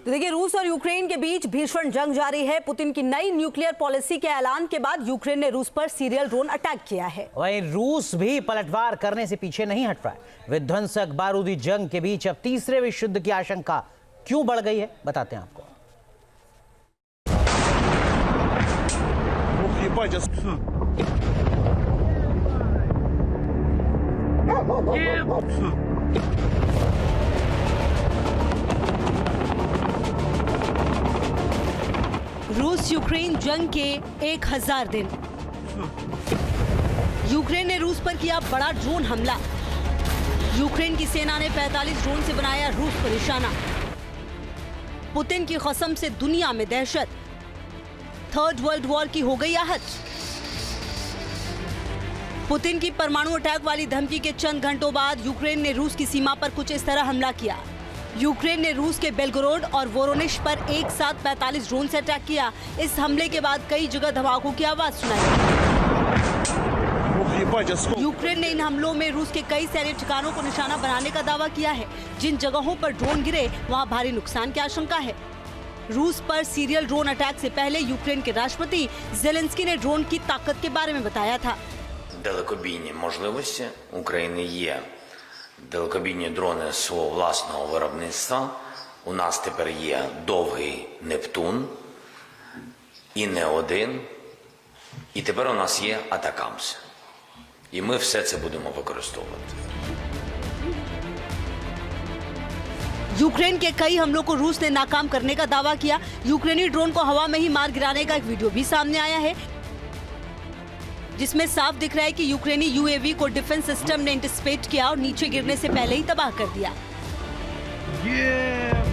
तो देखिए, रूस और यूक्रेन के बीच भीषण जंग जारी है। पुतिन की नई न्यूक्लियर पॉलिसी के ऐलान के बाद यूक्रेन ने रूस पर सीरियल ड्रोन अटैक किया है। वहीं रूस भी पलटवार करने से पीछे नहीं हट रहा है। विध्वंसक बारूदी जंग के बीच अब तीसरे विश्व युद्ध की आशंका क्यों बढ़ गई है, बताते हैं आपको। रूस यूक्रेन जंग के 1000 दिन। यूक्रेन ने रूस पर किया बड़ा ड्रोन हमला। यूक्रेन की सेना ने 45 ड्रोन से बनाया रूस पर निशाना। पुतिन की कसम से दुनिया में दहशत। थर्ड वर्ल्ड वॉर की हो गई आहट। पुतिन की परमाणु अटैक वाली धमकी के चंद घंटों बाद यूक्रेन ने रूस की सीमा पर कुछ इस तरह हमला किया। यूक्रेन ने रूस के बेलगोरोड और वोरोनिश पर एक साथ 45 ड्रोन से अटैक किया। इस हमले के बाद कई जगह धमाकों की आवाज सुनाई। यूक्रेन ने इन हमलों में रूस के कई सैन्य ठिकानों को निशाना बनाने का दावा किया है। जिन जगहों पर ड्रोन गिरे वहां भारी नुकसान की आशंका है। रूस पर सीरियल ड्रोन अटैक से पहले यूक्रेन के राष्ट्रपति जेलेंस्की ने ड्रोन की ताकत के बारे में बताया था। Далекобійні можливості України є. Далекобійні дрони свого власного виробництва. У нас тепер є довгий Нептун, і не один. І тепер у нас є Атакамс. І ми все це будемо використовувати. यूक्रेन के कई हमलों को रूस ने नाकाम करने का दावा किया। यूक्रेनी ड्रोन को हवा में ही मार गिराने का एक वीडियो भी सामने आया है, जिसमें साफ दिख रहा है कि यूक्रेनी यूएवी को डिफेंस सिस्टम ने एंटिसिपेट किया और नीचे गिरने से पहले ही तबाह कर दिया।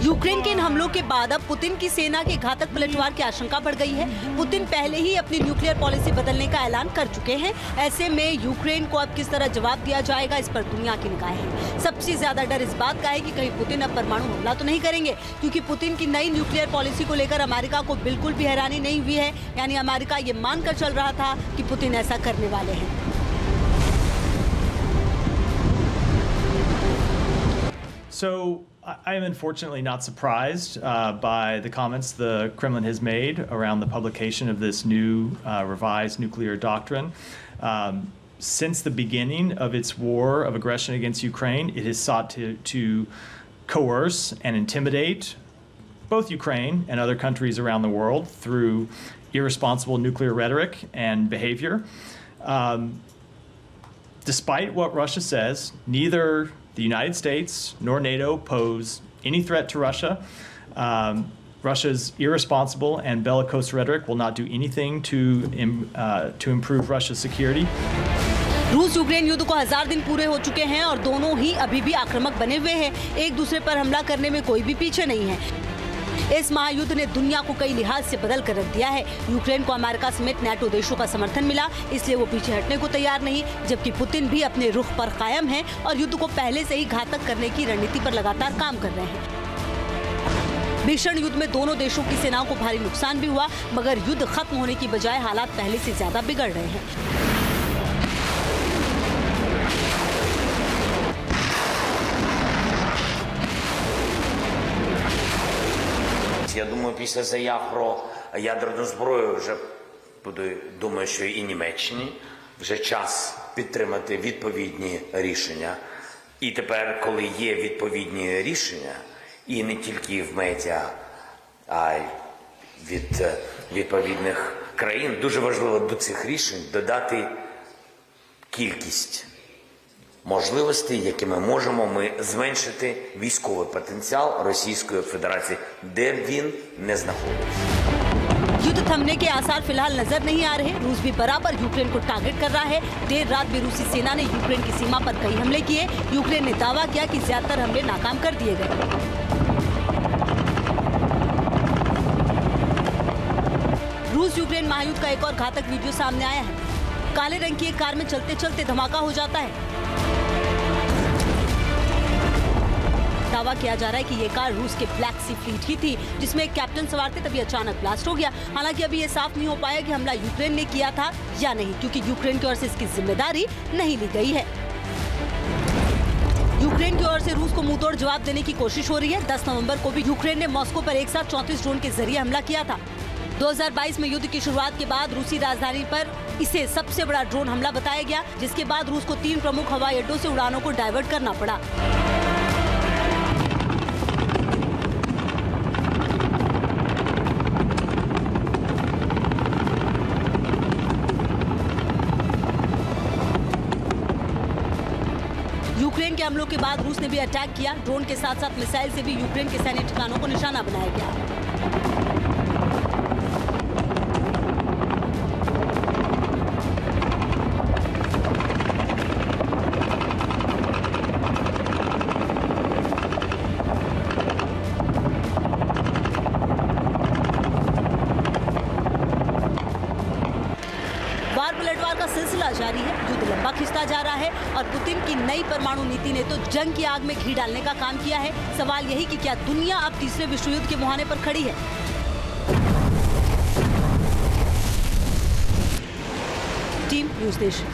यूक्रेन के इन हमलों के बाद अब पुतिन की सेना के घातक पलटवार की आशंका बढ़ गई है। पुतिन पहले ही अपनी न्यूक्लियर पॉलिसी बदलने का ऐलान कर चुके हैं। ऐसे में यूक्रेन को अब किस तरह जवाब दिया जाएगा, इस पर दुनिया की निगाहें हैं। सबसे ज्यादा डर इस बात का है कि कहीं पुतिन अब परमाणु हमला तो नहीं करेंगे, क्योंकि पुतिन की नई न्यूक्लियर पॉलिसी को लेकर अमेरिका को बिल्कुल भी हैरानी नहीं हुई है। यानी अमेरिका ये मानकर चल रहा था कि पुतिन ऐसा करने वाले हैं। So I am unfortunately not surprised by the comments the Kremlin has made around the publication of this new revised nuclear doctrine. Since the beginning of its war of aggression against Ukraine, it has sought to coerce and intimidate both Ukraine and other countries around the world through irresponsible nuclear rhetoric and behavior. Despite what Russia says, neither the United States nor NATO pose any threat to Russia. Russia's irresponsible and bellicose rhetoric will not do anything to improve Russia's security. रूस Ukraine युद्ध को 1000 दिन पूरे हो चुके हैं और दोनों ही अभी भी आक्रामक बने हुए हैं। एक दूसरे पर हमला करने में कोई भी पीछे नहीं है। इस महायुद्ध ने दुनिया को कई लिहाज से बदल कर रख दिया है। यूक्रेन को अमेरिका समेत नाटो देशों का समर्थन मिला, इसलिए वो पीछे हटने को तैयार नहीं, जबकि पुतिन भी अपने रुख पर कायम है और युद्ध को पहले से ही घातक करने की रणनीति पर लगातार काम कर रहे हैं। भीषण युद्ध में दोनों देशों की सेनाओं को भारी नुकसान भी हुआ, मगर युद्ध खत्म होने की बजाय हालात पहले से ज्यादा बिगड़ रहे हैं। Я думаю, після заяв про ядерну зброю вже думаю, що і Німеччині вже час підтримати відповідні рішення. І тепер, коли є відповідні рішення, і не тільки в медіа, а й від відповідних країн, дуже важливо до цих рішень додати кількість можливостей, якими можемо ми зменшити військовий потенціал Російської Федерації, де б він не знаходився. युद्ध थमने के आसार फिलहाल नजर नहीं आ रहे। रूस भी बराबर यूक्रेन को टारगेट कर रहा है। देर रात भी रूसी सेना ने यूक्रेन की सीमा पर कई हमले किए। यूक्रेन ने दावा किया कि ज्यादातर हमले नाकाम कर दिए गए। रूस यूक्रेन महायुद्ध का एक और घातक वीडियो सामने आया है। काले रंग की एक कार में चलते चलते धमाका हो जाता है। दावा किया जा रहा है कि ये कार रूस के ब्लैक सी फ्लीट की थी, जिसमें एक कैप्टन सवार थे, तभी अचानक ब्लास्ट हो गया। हालांकि अभी ये साफ नहीं हो पाया कि हमला यूक्रेन ने किया था या नहीं, क्योंकि यूक्रेन की ओर से इसकी जिम्मेदारी नहीं ली गई है। यूक्रेन की ओर से रूस को मुंहतोड़ जवाब देने की कोशिश हो रही है। 10 नवंबर को भी यूक्रेन ने मॉस्को पर एक साथ 34 ड्रोन के जरिए हमला किया था। 2022 में युद्ध की शुरुआत के बाद रूसी राजधानी पर इसे सबसे बड़ा ड्रोन हमला बताया गया, जिसके बाद रूस को 3 प्रमुख हवाई अड्डों से उड़ानों को डाइवर्ट करना पड़ा। यूक्रेन के हमलों के बाद रूस ने भी अटैक किया। ड्रोन के साथ साथ मिसाइल से भी यूक्रेन के सैन्य ठिकानों को निशाना बनाया गया। वार पलटवार का सिलसिला जारी है। युद्ध लंबा खिंचता जा रहा है और पुतिन की नई परमाणु नीति ने तो जंग की आग में घी डालने का काम किया है। सवाल यही कि क्या दुनिया अब तीसरे विश्व युद्ध के मुहाने पर खड़ी है? Team news nation.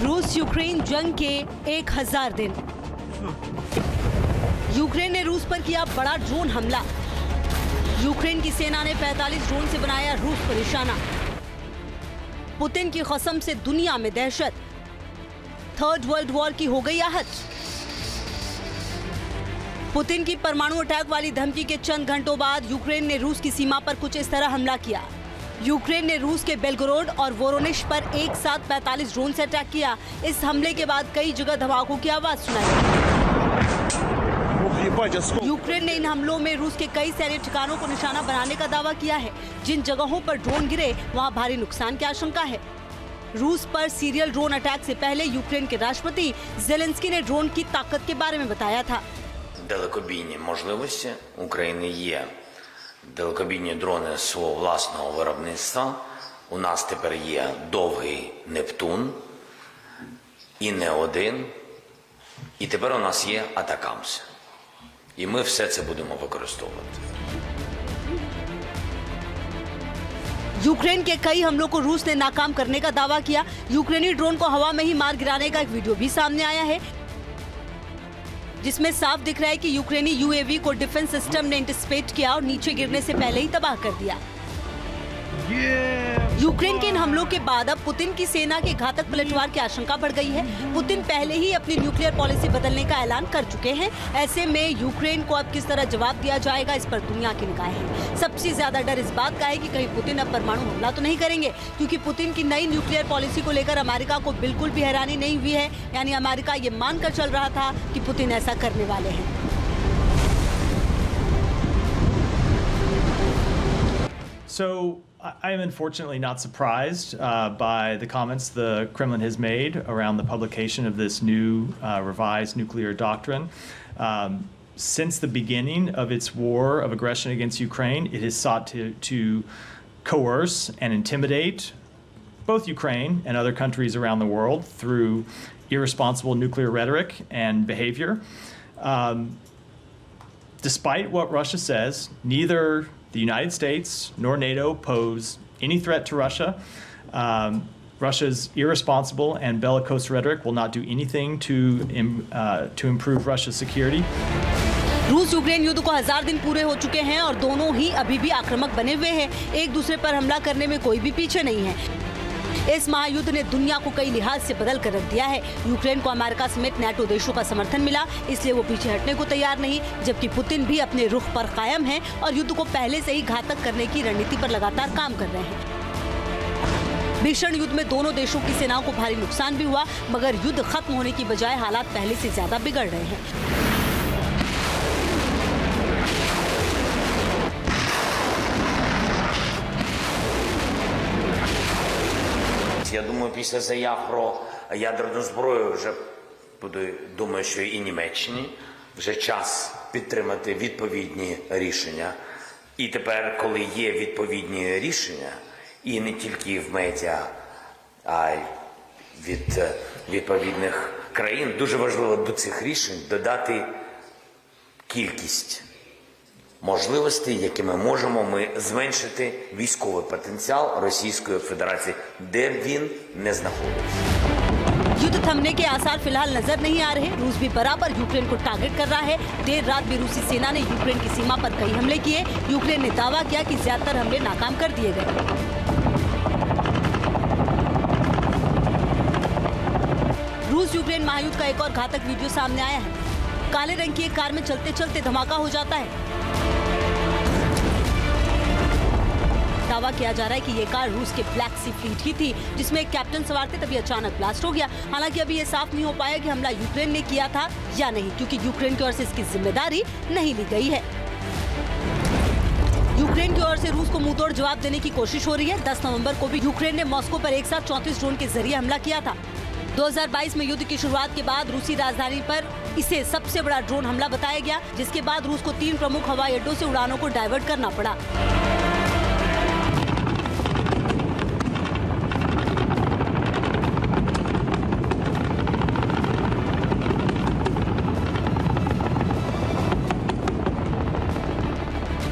रूस यूक्रेन जंग के 1000 दिन। यूक्रेन ने रूस पर किया बड़ा ड्रोन हमला। यूक्रेन की सेना ने 45 ड्रोन से बनाया रूस पर निशाना। पुतिन की कसम से दुनिया में दहशत। थर्ड वर्ल्ड वॉर की हो गई आहट। पुतिन की परमाणु अटैक वाली धमकी के चंद घंटों बाद यूक्रेन ने रूस की सीमा पर कुछ इस तरह हमला किया। यूक्रेन ने रूस के बेलगोरोड और वोरोनिश पर एक साथ 45 ड्रोन से अटैक किया। इस हमले के बाद कई जगह धमाकों की आवाज सुनाई। यूक्रेन ने इन हमलों में रूस के कई सैन्य ठिकानों को निशाना बनाने का दावा किया है। जिन जगहों पर ड्रोन गिरे वहां भारी नुकसान की आशंका है। रूस पर सीरियल ड्रोन अटैक से पहले यूक्रेन के राष्ट्रपति जेलेंस्की ने ड्रोन की ताकत के बारे में बताया था। Далекобійні можливості України є. Далекобійні дрони свого власного виробництва. У нас тепер є довгий Нептун, і не один. І тепер у нас є Атакамс. І ми все це будемо використовувати. यूक्रेन के कई हमलों को रूस ने नाकाम करने का दावा किया। यूक्रेनी ड्रोन को हवा में ही मार गिराने का एक वीडियो भी सामने आया है, जिसमें साफ दिख रहा है कि यूक्रेनी यूएवी को डिफेंस सिस्टम ने इंटिसिपेट किया और नीचे गिरने से पहले ही तबाह कर दिया। यूक्रेन के इन हमलों के बाद अब पुतिन की सेना के घातक पलटवार की आशंका बढ़ गई है। पुतिन पहले ही अपनी न्यूक्लियर पॉलिसी बदलने का ऐलान कर चुके हैं। ऐसे में यूक्रेन को अब किस तरह जवाब दिया जाएगा, इस पर दुनिया की निगाहें हैं। सबसे ज्यादा डर इस बात का है कि कहीं पुतिन अब परमाणु हमला तो नहीं करेंगे, क्योंकि पुतिन की नई न्यूक्लियर पॉलिसी को लेकर अमेरिका को बिल्कुल भी हैरानी नहीं हुई है। यानी अमेरिका ये मानकर चल रहा था कि पुतिन ऐसा करने वाले हैं। So I am unfortunately not surprised by the comments the Kremlin has made around the publication of this new revised nuclear doctrine. Since the beginning of its war of aggression against Ukraine, it has sought to coerce and intimidate both Ukraine and other countries around the world through irresponsible nuclear rhetoric and behavior. Despite what Russia says, neither the United States nor NATO pose any threat to Russia. Russia's irresponsible and bellicose rhetoric will not do anything to improve Russia's security. रूस Ukraine युद्ध को 1000 दिन पूरे हो चुके हैं और दोनों ही अभी भी आक्रामक बने हुए हैं। एक दूसरे पर हमला करने में कोई भी पीछे नहीं है। इस महायुद्ध ने दुनिया को कई लिहाज से बदल कर रख दिया है। यूक्रेन को अमेरिका समेत नाटो देशों का समर्थन मिला, इसलिए वो पीछे हटने को तैयार नहीं, जबकि पुतिन भी अपने रुख पर कायम है और युद्ध को पहले से ही घातक करने की रणनीति पर लगातार काम कर रहे हैं। भीषण युद्ध में दोनों देशों की सेनाओं को भारी नुकसान भी हुआ, मगर युद्ध खत्म होने की बजाय हालात पहले से ज्यादा बिगड़ रहे हैं। Я думаю, після заяв про ядерну зброю вже думаю, що і Німеччині вже час підтримати відповідні рішення. І тепер, коли є відповідні рішення, і не тільки в медіа, а й від відповідних країн дуже важливо до цих рішень додати кількість можливостей, якими можемо ми зменшити військовий потенціал Російської Федерації, де б він не знаходився. युद्ध थमने के आसार फिलहाल नजर नहीं आ रहे। रूस भी बराबर यूक्रेन को टारगेट कर रहा है। देर रात भी रूसी सेना ने यूक्रेन की सीमा पर कई हमले किए। यूक्रेन ने दावा किया कि ज्यादातर हमले नाकाम कर दिए गए। रूस यूक्रेन महायुद्ध का एक और घातक वीडियो सामने आया है। काले रंग की एक कार में चलते चलते धमाका हो जाता है। दावा किया जा रहा है कि ये कार रूस के ब्लैक सी फ्लीट की थी, जिसमें एक कैप्टन सवार थे। तभी अचानक ब्लास्ट हो गया। हालांकि अभी ये साफ नहीं हो पाया कि हमला यूक्रेन ने किया था या नहीं, क्योंकि यूक्रेन की ओर से इसकी जिम्मेदारी नहीं ली गई है। यूक्रेन की ओर से रूस को मुंहतोड़ जवाब देने की कोशिश हो रही है। 10 नवंबर को भी यूक्रेन ने मॉस्को पर एक साथ 34 ड्रोन के जरिए हमला किया था। 2022 में युद्ध की शुरुआत के बाद रूसी राजधानी पर इसे सबसे बड़ा ड्रोन हमला बताया गया, जिसके बाद रूस को 3 प्रमुख हवाई अड्डों से उड़ानों को डाइवर्ट करना पड़ा।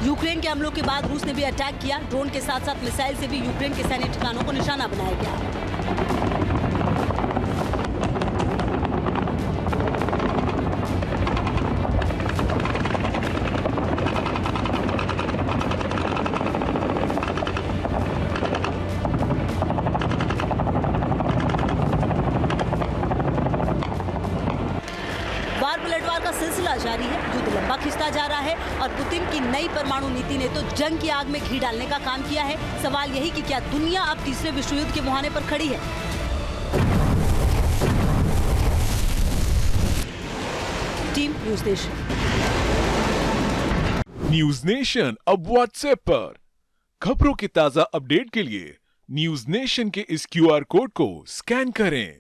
यूक्रेन के हमलों के बाद रूस ने भी अटैक किया। ड्रोन के साथ साथ मिसाइल से भी यूक्रेन के सैन्य ठिकानों को निशाना बनाया गया। वार पलटवार का सिलसिला जारी है। युद्ध लंबा खिंचता जा रहा है और पुतिन की नई परमाणु नीति ने तो जंग की आग में घी डालने का काम किया है। सवाल यही कि क्या दुनिया अब तीसरे विश्व युद्ध के मुहाने पर खड़ी है? Team news nation. News nation अब व्हाट्सएप पर खबरों के ताजा अपडेट के लिए न्यूज नेशन के इस QR कोड को स्कैन करें।